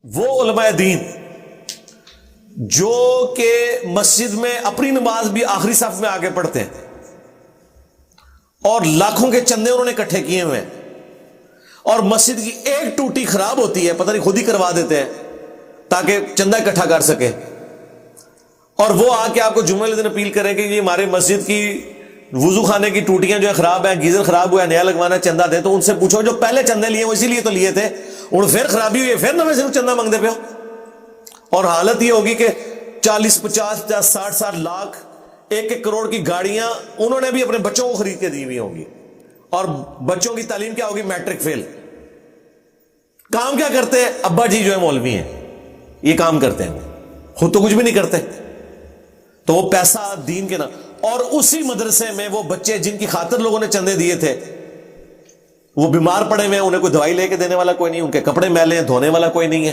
وہ علماء دین جو کہ مسجد میں اپنی نماز بھی آخری صف میں آگے پڑھتے ہیں اور لاکھوں کے چندے انہوں نے اکٹھے کیے ہوئے ہیں، اور مسجد کی ایک ٹوٹی خراب ہوتی ہے، پتہ نہیں خود ہی کروا دیتے ہیں تاکہ چندہ اکٹھا کر سکے، اور وہ آ کے آپ کو جمعے والے دن اپیل کریں کہ یہ ہمارے مسجد کی وضو خانے کی ٹوٹیاں جو ہے خراب ہیں، گیزر خراب ہوا ہے، نیا لگوانا ہے، چندہ دیں۔ تو ان سے پوچھو جو پہلے چندے لیے وہ اسی لیے تو لیے تھے، ان پھر خرابی ہوئی ہے پھر نہ صرف چندہ مانگتے پہ ہو، اور حالت یہ ہوگی کہ 40 50 50 60 60 لاکھ 1 کروڑ کی گاڑیاں انہوں نے بھی اپنے بچوں کو خرید کے دی ہوئی ہوں گی، اور بچوں کی تعلیم کیا ہوگی؟ میٹرک فیل۔ کام کیا کرتے ہیں؟ ابا جی جو ہے مولوی ہیں، یہ کام کرتے ہیں، خود تو کچھ بھی نہیں کرتے، تو وہ پیسہ دین کے نام۔ اور اسی مدرسے میں وہ بچے جن کی خاطر لوگوں نے چندے دیے تھے وہ بیمار پڑے ہوئے ہیں، انہیں کوئی دوائی لے کے دینے والا کوئی نہیں، ان کے کپڑے میلے ہیں، دھونے والا کوئی نہیں ہے،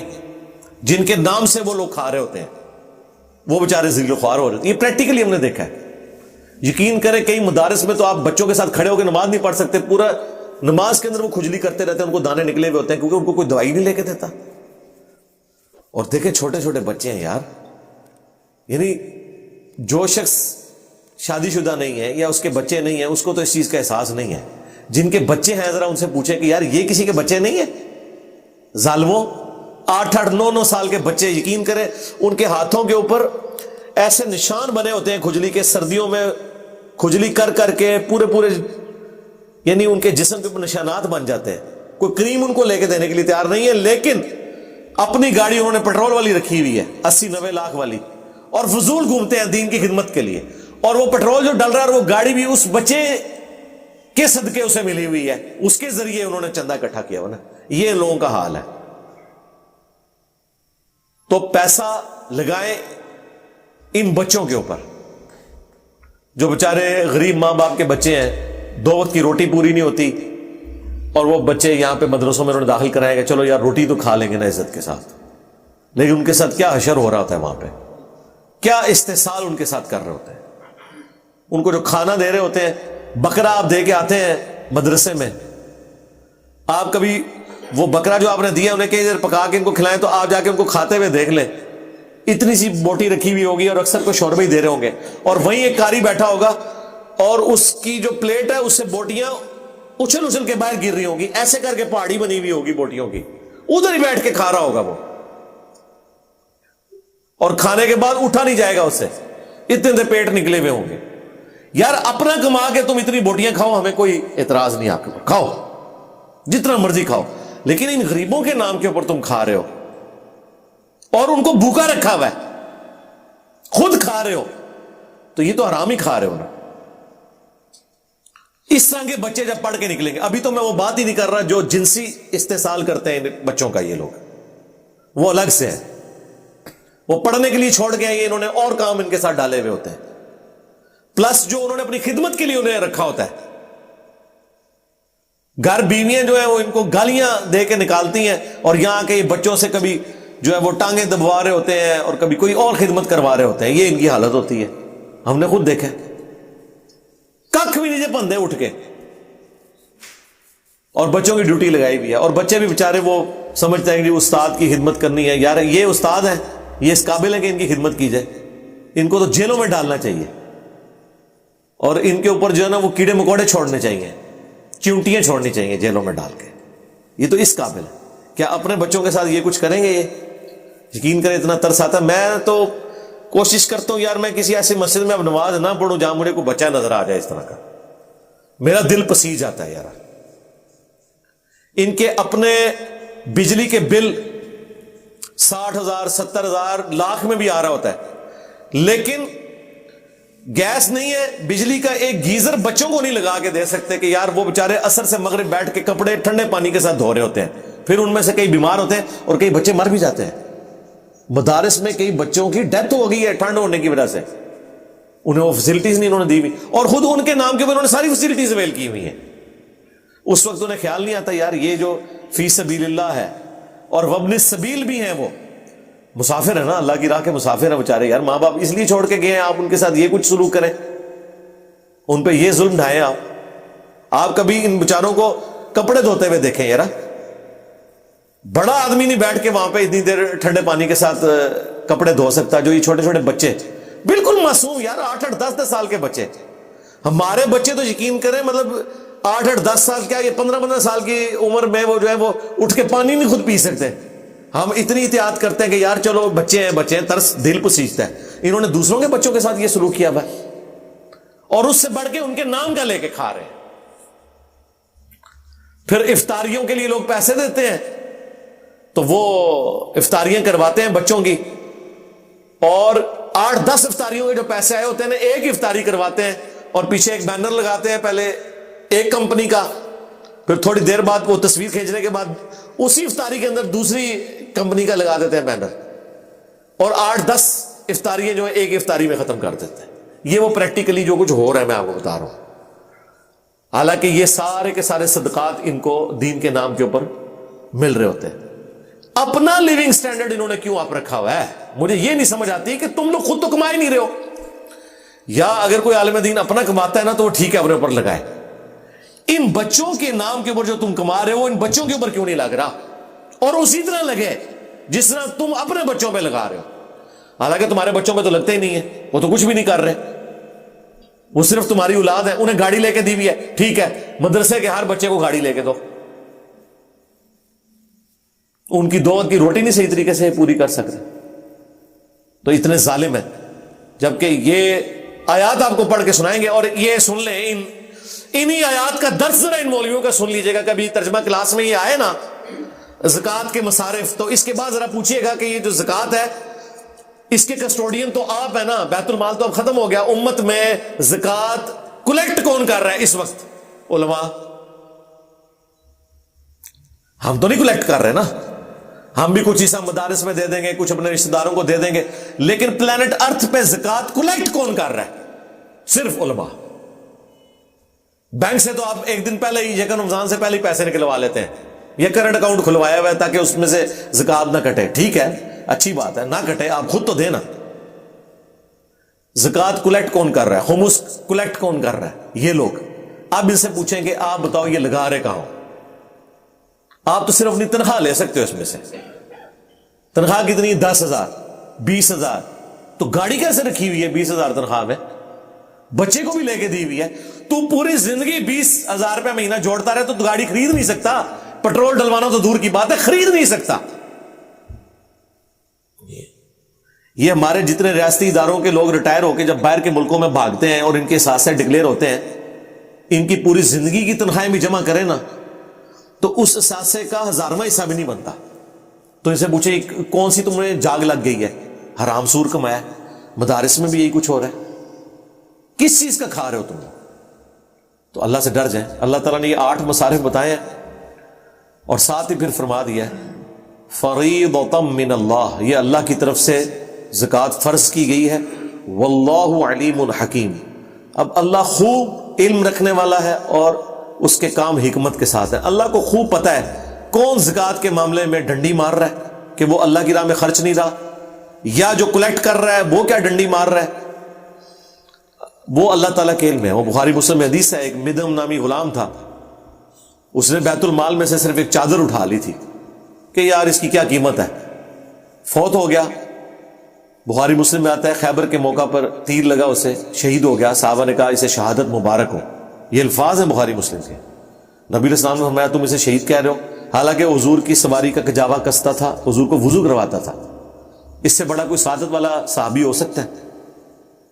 جن کے نام سے وہ لوگ کھا رہے ہوتے ہیں، وہ بیچارے ذلیل و خوار ہو رہے ہیں۔ یہ پریکٹیکلی ہم نے دیکھا ہے۔ یقین کریں کئی مدارس میں تو آپ بچوں کے ساتھ کھڑے ہو کے نماز نہیں پڑھ سکتے، پورا نماز کے اندر وہ کھجلی کرتے رہتے ہیں، ان کو دانے نکلے ہوئے ہوتے ہیں کیونکہ ان کو کوئی دوائی نہیں لے کے دیتا۔ اور دیکھیں چھوٹے چھوٹے بچے ہیں یار، یعنی جو شخص شادی شدہ نہیں ہے یا اس کے بچے نہیں ہیں اس کو تو اس چیز کا احساس نہیں ہے، جن کے بچے ہیں ذرا ان سے پوچھیں کہ یار یہ کسی کے بچے نہیں ہیں؟ ظالموں، 8 8 9 9 سال کے بچے، یقین کریں ان کے ہاتھوں کے اوپر ایسے نشان بنے ہوتے ہیں کھجلی کے، سردیوں میں کھجلی کر کر کے پورے یعنی ان کے جسم کے اوپر نشانات بن جاتے ہیں۔ کوئی کریم ان کو لے کے دینے کے لیے تیار نہیں ہے، لیکن اپنی گاڑی انہوں نے پیٹرول والی رکھی ہوئی ہے 80 90 لاکھ والی، اور فضول گھومتے ہیں دین کی خدمت کے لیے، اور وہ پیٹرول جو ڈل رہا ہے اور وہ گاڑی بھی اس بچے کے صدقے اسے ملی ہوئی ہے، اس کے ذریعے انہوں نے چندہ اکٹھا کیا ہوا نا۔ یہ لوگوں کا حال ہے۔ تو پیسہ لگائیں ان بچوں کے اوپر جو بیچارے غریب ماں باپ کے بچے ہیں، 2 وقت کی روٹی پوری نہیں ہوتی، اور وہ بچے یہاں پہ مدرسوں میں انہوں نے داخل کرائے گا، چلو یار روٹی تو کھا لیں گے نا عزت کے ساتھ، لیکن ان کے ساتھ کیا حشر ہو رہا ہوتا ہے، وہاں پہ کیا استحصال ان کے ساتھ کر رہے ہوتے ہیں۔ ان کو جو کھانا دے رہے ہوتے ہیں، بکرا آپ دے کے آتے ہیں مدرسے میں، آپ کبھی وہ بکرا جو آپ نے دیا انہیں کہیں دیر پکا کے ان کو کھلائیں تو آپ جا کے ان کو کھاتے ہوئے دیکھ لیں، اتنی سی بوٹی رکھی ہوئی ہوگی اور اکثر کو شوربے ہی دے رہے ہوں گے، اور وہیں ایک کاری بیٹھا ہوگا اور اس کی جو پلیٹ ہے اس سے بوٹیاں اچھل کے باہر گر رہی ہوں گی، ایسے کر کے پہاڑی بنی ہوئی ہوگی بوٹیوں کی، ادھر ہی بیٹھ کے کھا رہا ہوگا وہ، اور کھانے کے بعد اٹھا نہیں جائے گا اس سے، اتنے پیٹ نکلے ہوئے ہوں گے۔ یار اپنا کما کے تم اتنی بوٹیاں کھاؤ، ہمیں کوئی اعتراض نہیں، آپ کے اوپر کھاؤ جتنا مرضی کھاؤ، لیکن ان غریبوں کے نام کے اوپر تم کھا رہے ہو اور ان کو بھوکا رکھا ہوا ہے، خود کھا رہے ہو، تو یہ تو حرام ہی کھا رہے ہو نا۔ اس طرح کے بچے جب پڑھ کے نکلیں گے، ابھی تو میں وہ بات ہی نہیں کر رہا جو جنسی استحصال کرتے ہیں بچوں کا، یہ لوگ وہ الگ سے ہے، وہ پڑھنے کے لیے چھوڑ کے آئے، انہوں نے اور کام ان کے ساتھ ڈالے ہوئے ہوتے ہیں، پلس جو انہوں نے اپنی خدمت کے لیے انہیں رکھا ہوتا ہے۔ گھر بیویاں جو ہیں وہ ان کو گالیاں دے کے نکالتی ہیں، اور یہاں کے بچوں سے کبھی جو ہے وہ ٹانگیں دبوا رہے ہوتے ہیں اور کبھی کوئی اور خدمت کروا رہے ہوتے ہیں، یہ ان کی حالت ہوتی ہے، ہم نے خود دیکھا ہے۔ ککھ بھی نہیں بندے اٹھ کے، اور بچوں کی ڈیوٹی لگائی ہوئی ہے، اور بچے بھی بیچارے وہ سمجھتے ہیں کہ استاد کی خدمت کرنی ہے، یار یہ استاد ہیں، یہ اس قابل ہے کہ ان کی خدمت کی جائے، ان کو تو جیلوں میں ڈالنا چاہیے، اور ان کے اوپر جو ہے نا وہ کیڑے مکوڑے چھوڑنے چاہیے، چونٹیاں چھوڑنی چاہیے جیلوں میں ڈال کے، یہ تو اس قابل ہے۔ کیا اپنے بچوں کے ساتھ یہ کچھ کریں گے؟ یہ یقین کریں اتنا ترس آتا ہے۔ میں تو کوشش کرتا ہوں یار میں کسی ایسی مسجد میں اب نماز نہ پڑھوں جہاں مجھے کوئی بچہ نظر آ جائے اس طرح کا، میرا دل پسیج جاتا ہے یار۔ ان کے اپنے بجلی کے بل 60,000 70,000 لاکھ میں بھی آ رہا ہوتا ہے، لیکن گیس نہیں ہے، بجلی کا ایک گیزر بچوں کو نہیں لگا کے دے سکتے کہ یار وہ بیچارے عصر سے مغرب بیٹھ کے کپڑے ٹھنڈے پانی کے ساتھ دھو رہے ہوتے ہیں، پھر ان میں سے کئی بیمار ہوتے ہیں اور کئی بچے مر بھی جاتے ہیں۔ مدارس میں کئی بچوں کی ڈیتھ ہو گئی ہے ٹھنڈ ہونے کی وجہ سے، انہیں وہ فیسلٹیز نہیں انہوں نے دی ہوئی، اور خود ان کے نام کے اوپر انہوں نے ساری فیسلٹیز اویل کی ہوئی ہیں۔ اس وقت انہیں خیال نہیں آتا یار یہ جو فی سبیل اللہ ہے، اور وابن السبیل بھی ہیں، وہ مسافر ہے نا، اللہ کی راہ کے مسافر ہیں بیچارے، یار ماں باپ اس لیے چھوڑ کے گئے ہیں، آپ ان کے ساتھ یہ کچھ سلوک کریں، ان پہ یہ ظلم ڈھائیں۔ آپ کبھی ان بیچاروں کو کپڑے دھوتے ہوئے دیکھیں یار، بڑا آدمی نہیں بیٹھ کے وہاں پہ اتنی دیر ٹھنڈے پانی کے ساتھ کپڑے دھو سکتا جو یہ چھوٹے چھوٹے بچے بالکل معصوم یار 8-8 10-10 سال کے بچے. ہمارے بچے تو یقین کریں مطلب 8-8 10 سال کیا یہ 15-15 سال کی عمر میں وہ جو ہے وہ اٹھ کے پانی نہیں خود پی سکتے. ہم اتنی احتیاط کرتے ہیں کہ یار چلو بچے ہیں ترس دل پسیجتا ہے. انہوں نے دوسروں کے بچوں کے ساتھ یہ سلوک کیا ہوا اور اس سے بڑھ کے ان کے نام کا لے کے کھا رہے ہیں. پھر افطاریوں کے لیے لوگ پیسے دیتے ہیں تو وہ افطاریاں کرواتے ہیں بچوں کی اور 8-10 افطاریوں کے جو پیسے آئے ہوتے ہیں ایک افطاری کرواتے ہیں اور پیچھے ایک بینر لگاتے ہیں پہلے ایک کمپنی کا, پھر تھوڑی دیر بعد وہ تصویر کھینچنے کے بعد اسی افطاری کے اندر دوسری کمپنی کا لگا دیتے ہیں بینر اور 8-10 افطاریاں جو ہے ایک افطاری میں ختم کر دیتے ہیں. یہ وہ پریکٹیکلی جو کچھ ہو رہا ہے میں آپ کو بتا رہا ہوں. حالانکہ یہ سارے کے سارے صدقات ان کو دین کے نام کے اوپر مل رہے ہوتے ہیں. اپنا لیونگ سٹینڈرڈ انہوں نے کیوں آپ رکھا ہوا ہے؟ مجھے یہ نہیں سمجھ آتی کہ تم لوگ خود تو کما ہی نہیں رہے ہو, یا اگر کوئی عالم دین اپنا کماتا ہے نا تو وہ ٹھیک ہے اپنے اوپر لگائے. ان بچوں کے نام کے اوپر جو تم کما رہے ہو ان بچوں کے اوپر کیوں نہیں لگ رہا اور اسی طرح لگے جس طرح تم اپنے بچوں پہ لگا رہے ہو. حالانکہ تمہارے بچوں پہ تو لگتے ہی نہیں ہے, وہ تو کچھ بھی نہیں کر رہے, وہ صرف تمہاری اولاد ہے. انہیں گاڑی لے کے دی ہوئی ہے, ٹھیک ہے مدرسے کے ہر بچے کو گاڑی لے کے دو, ان کی 2 وقت کی روٹی نہیں صحیح طریقے سے پوری کر سکتے. تو اتنے ظالم ہیں. جبکہ یہ آیات آپ کو پڑھ کے سنائیں گے اور یہ سن لیں انہی آیات کا درس ذرا ان مولویوں کا سن لیجئے گا. کبھی ترجمہ کلاس میں یہ آئے نا زکوٰۃ کے مصارف تو اس کے بعد ذرا پوچھئے گا کہ یہ جو زکوٰۃ ہے اس کے کسٹوڈین تو آپ ہے نا, بیت المال تو اب ختم ہو گیا, امت میں زکوٰۃ کلیکٹ کون کر رہا ہے اس وقت؟ علماء. ہم تو نہیں کلیکٹ کر رہے نا, ہم بھی کچھ حصہ مدارس میں دے دیں گے, کچھ اپنے رشتہ داروں کو دے دیں گے, لیکن پلانٹ ارتھ پہ زکوٰۃ کلیکٹ کون کر رہا ہے؟ صرف علماء. بینک سے تو آپ ایک دن پہلے ہی یکم رمضان سے پہلے ہی پیسے نکلوا لیتے ہیں, یہ کرنٹ اکاؤنٹ کھلوایا ہوا ہے تاکہ اس میں سے زکوٰۃ نہ کٹے. ٹھیک ہے اچھی بات ہے, نہ کٹے, آپ خود تو دینا. زکوٰۃ کلیکٹ کون کر رہا ہے؟ خمس کلیکٹ کون کر رہا ہے؟ یہ لوگ. آپ ان سے پوچھیں کہ آپ بتاؤ یہ لگا رہے کہاں؟ آپ تو صرف اپنی تنخواہ لے سکتے ہو اس میں سے. تنخواہ کتنی؟ 10,000 20,000. تو گاڑی کیسے رکھی ہوئی ہے 20,000 تنخواہ میں؟ بچے کو بھی لے کے دی ہوئی ہے. تو پوری زندگی 20,000 روپے مہینہ جوڑتا رہے تو گاڑی خرید نہیں سکتا, پیٹرول ڈلوانا تو دور کی بات ہے, خرید نہیں سکتا. یہ ہمارے جتنے ریاستی اداروں کے لوگ ریٹائر ہو کے جب باہر کے ملکوں میں بھاگتے ہیں اور ان کے اثاثے ڈکلیئر ہوتے ہیں, ان کی پوری زندگی کی تنخواہیں بھی جمع کریں نا تو اس اثاثے کا 1000واں حصہ بھی نہیں بنتا. تو ان سے پوچھے کون سی تم نے جاگ لگ گئی ہے, حرام سور کمایا؟ مدارس میں بھی یہی کچھ ہو رہا ہے. کس چیز کا کھا رہے ہو تم؟ تو اللہ سے ڈر جائیں. اللہ تعالیٰ نے یہ 8 مصارف بتائے ہیں اور ساتھ ہی پھر فرما دیا ہے فریضۃ من اللہ, یہ اللہ کی طرف سے زکوٰۃ فرض کی گئی ہے. واللہ علیم حکیم, اب اللہ خوب علم رکھنے والا ہے اور اس کے کام حکمت کے ساتھ ہے. اللہ کو خوب پتہ ہے کون زکوٰۃ کے معاملے میں ڈنڈی مار رہا ہے کہ وہ اللہ کی راہ میں خرچ نہیں رہا, یا جو کلیکٹ کر رہا ہے وہ کیا ڈنڈی مار رہا ہے, وہ اللہ تعالیٰ کے علم ہے. وہ بخاری مسلم میں حدیث ہے, ایک مدم نامی غلام تھا, اس نے بیت المال میں سے صرف ایک چادر اٹھا لی تھی کہ یار اس کی کیا قیمت ہے, فوت ہو گیا. بخاری مسلم میں آتا ہے خیبر کے موقع پر تیر لگا اسے, شہید ہو گیا. صحابہ نے کہا اسے شہادت مبارک ہو. یہ الفاظ ہیں بخاری مسلم کے. نبی علیہ السلام نے فرمایا تم اسے شہید کہہ رہے ہو, حالانکہ حضور کی سواری کا کجاوا کستا تھا, حضور کو وضو کرواتا تھا. اس سے بڑا کوئی سعادت والا صحابی ہو سکتا ہے؟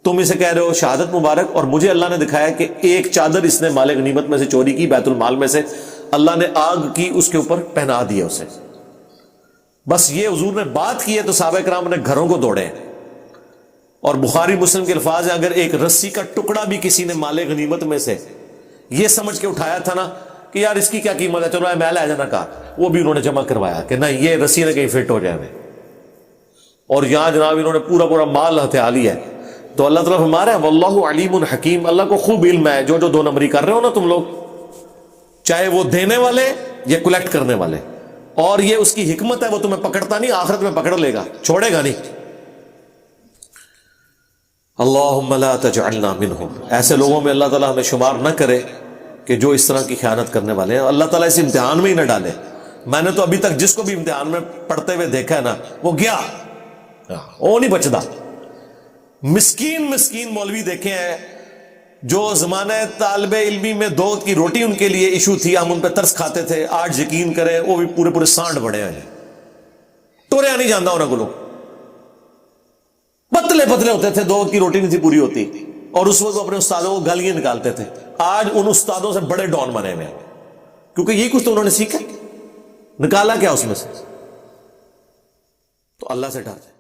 تم اسے کہہ رہے ہو شہادت مبارک, اور مجھے اللہ نے دکھایا کہ ایک چادر اس نے مال غنیمت میں سے چوری کی, بیت المال میں سے, اللہ نے آگ کی اس کے اوپر پہنا دیا اسے. بس یہ حضور نے بات کی ہے تو صحابہ کرام نے گھروں کو دوڑے. اور بخاری مسلم کے الفاظ ہیں اگر ایک رسی کا ٹکڑا بھی کسی نے مال غنیمت میں سے یہ سمجھ کے اٹھایا تھا نا کہ یار اس کی کیا قیمت ہے, چلو میں لے جانا, کہا وہ بھی انہوں نے جمع کروایا کہ نہیں یہ رسی نے کہیں فٹ ہو جائے. اور یہاں جناب انہوں نے پورا پورا مال ہتھیا لیا ہے. تو اللہ تعالیٰ فرما رہا ہے واللہ علیم حکیم, اللہ کو خوب علم ہے جو 2 نمبری کر رہے ہو نا تم لوگ, چاہے وہ دینے والے یا کلیکٹ کرنے والے. اور یہ اس کی حکمت ہے, وہ تمہیں پکڑتا نہیں, آخرت میں پکڑ لے گا, چھوڑے گا نہیں. اللہم لا تجعلنا منہم, ایسے لوگوں میں اللہ تعالیٰ ہمیں شمار نہ کرے کہ جو اس طرح کی خیانت کرنے والے ہیں. اللہ تعالیٰ اس امتحان میں ہی نہ ڈالے میں نے تو ابھی تک جس کو بھی امتحان میں پڑھتے ہوئے دیکھا ہے نا وہ گیا، وہ نہیں بچتا۔ مسکین مسکین مولوی دیکھے ہیں جو زمانہ طالب علمی میں 2 وقت کی روٹی ان کے لیے ایشو تھی، ہم ان پہ ترس کھاتے تھے، آج یقین کریں وہ بھی پورے پورے سانڈ بڑے ہیں، ٹوریا نہیں جانتا انہوں کو، پتلے پتلے ہوتے تھے، 2 وقت کی روٹی نہیں تھی پوری ہوتی، اور اس وقت وہ اپنے استادوں کو گالیاں نکالتے تھے۔ آج ان استادوں سے بڑے ڈان بنے ہوئے ہیں، کیونکہ یہی کچھ تو انہوں نے سیکھا، نکالا کیا اس میں سے؟ تو اللہ سے ڈر جائے۔